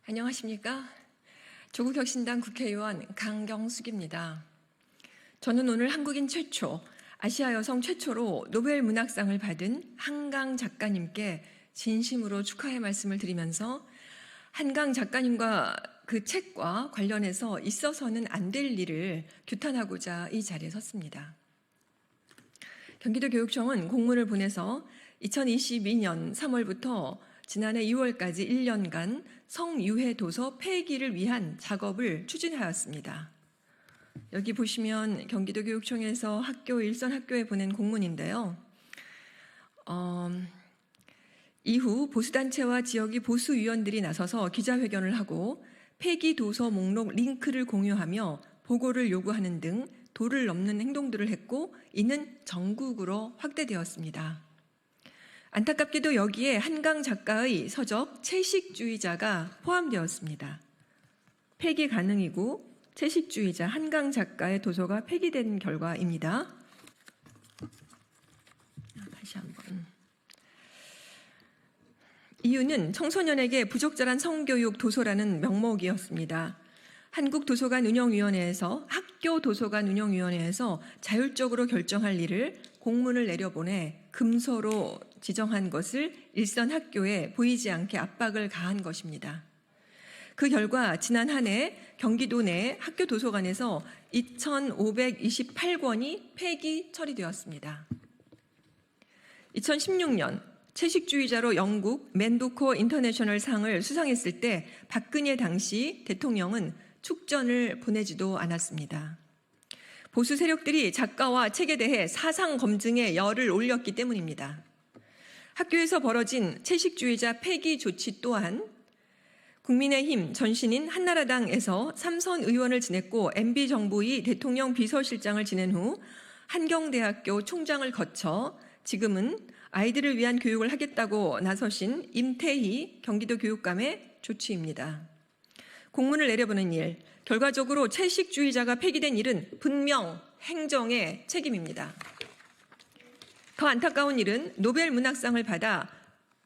안녕하십니까? 조국혁신당 국회의원 강경숙입니다. 저는 오늘 한국인 최초, 아시아 여성 최초로 노벨 문학상을 받은 한강 작가님께 진심으로 축하의 말씀을 드리면서 한강 작가님과 그 책과 관련해서 있어서는 안 될 일을 규탄하고자 이 자리에 섰습니다. 경기도교육청은 공문을 보내서 2022년 3월부터 지난해 2월까지 1년간 성유해 도서 폐기를 위한 작업을 추진하였습니다. 여기 보시면 경기도교육청에서 일선 학교에 보낸 공문인데요. 이후 보수단체와 지역의 보수위원들이 나서서 기자회견을 하고 폐기 도서 목록 링크를 공유하며 보고를 요구하는 등 도를 넘는 행동들을 했고 이는 전국으로 확대되었습니다. 안타깝게도 여기에 한강 작가의 서적 채식주의자가 포함되었습니다. 폐기 가능이고 채식주의자 한강 작가의 도서가 폐기된 결과입니다. 다시 한번. 이유는 청소년에게 부적절한 성교육 도서라는 명목이었습니다. 한국도서관운영위원회에서 학교도서관운영위원회에서 자율적으로 결정할 일을 공문을 내려보내 금서로 지정한 것을 일선 학교에 보이지 않게 압박을 가한 것입니다. 그 결과 지난 한 해 경기도 내 학교 도서관에서 2,528권이 폐기 처리되었습니다. 2016년 채식주의자로 영국 맨부커 인터내셔널 상을 수상했을 때 박근혜 당시 대통령은 축전을 보내지도 않았습니다. 보수 세력들이 작가와 책에 대해 사상 검증에 열을 올렸기 때문입니다. 학교에서 벌어진 채식주의자 폐기 조치 또한 국민의힘 전신인 한나라당에서 삼선 의원을 지냈고 MB정부의 대통령 비서실장을 지낸 후 한경대학교 총장을 거쳐 지금은 아이들을 위한 교육을 하겠다고 나서신 임태희 경기도 교육감의 조치입니다. 공문을 내려보낸 일, 결과적으로 채식주의자가 폐기된 일은 분명 행정의 책임입니다. 더 안타까운 일은 노벨 문학상을 받아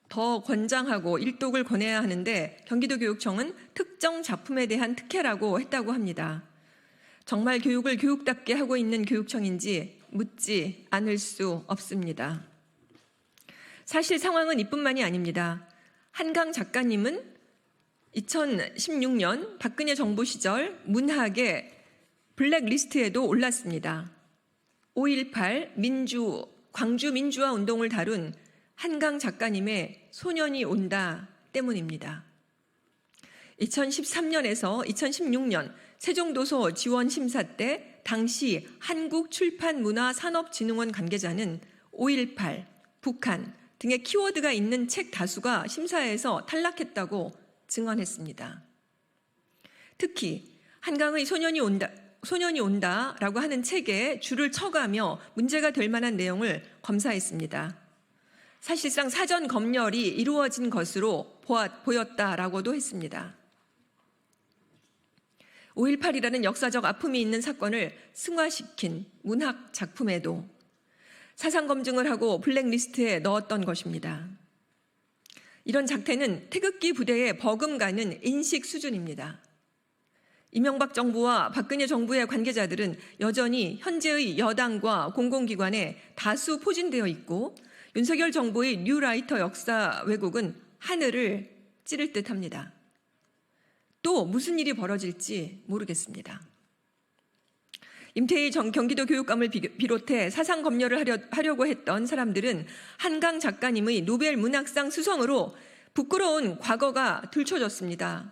더 권장하고 일독을 권해야 하는데 경기도교육청은 특정 작품에 대한 특혜라고 했다고 합니다. 정말 교육을 교육답게 하고 있는 교육청인지 묻지 않을 수 없습니다. 사실 상황은 이뿐만이 아닙니다. 한강 작가님은 2016년 박근혜 정부 시절 문학의 블랙리스트에도 올랐습니다. 5.18 광주 민주화 운동을 다룬 한강 작가님의 소년이 온다 때문입니다. 2013년에서 2016년 세종도서 지원 심사 때 당시 한국출판문화산업진흥원 관계자는 5.18, 북한 등의 키워드가 있는 책 다수가 심사에서 탈락했다고 증언했습니다. 특히 한강의 소년이 온다라고 하는 책에 줄을 쳐가며 문제가 될 만한 내용을 검사했습니다. 사실상 사전 검열이 이루어진 것으로 보였다라고도 했습니다. 5.18이라는 역사적 아픔이 있는 사건을 승화시킨 문학 작품에도 사상 검증을 하고 블랙리스트에 넣었던 것입니다. 이런 작태는 태극기 부대에 버금가는 인식 수준입니다. 이명박 정부와 박근혜 정부의 관계자들은 여전히 현재의 여당과 공공기관에 다수 포진되어 있고 윤석열 정부의 뉴라이터 역사 왜곡은 하늘을 찌를 듯합니다. 또 무슨 일이 벌어질지 모르겠습니다. 임태희 경기도 교육감을 비롯해 사상 검열을 하려고 했던 사람들은 한강 작가님의 노벨 문학상 수성으로 부끄러운 과거가 들춰졌습니다.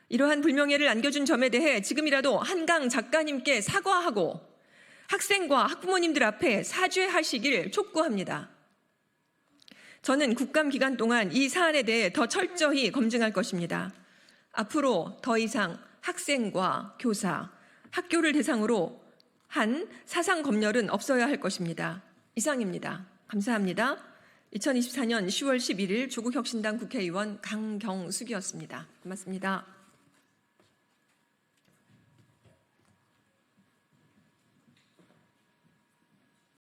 이러한 불명예를 안겨준 점에 대해 지금이라도 한강 작가님께 사과하고 학생과 학부모님들 앞에 사죄하시길 촉구합니다. 저는 국감 기간 동안 이 사안에 대해 더 철저히 검증할 것입니다. 앞으로 더 이상 학생과 교사, 학교를 대상으로 한 사상 검열은 없어야 할 것입니다. 이상입니다. 감사합니다. 2024년 10월 11일 조국혁신당 국회의원 강경숙이었습니다. 고맙습니다.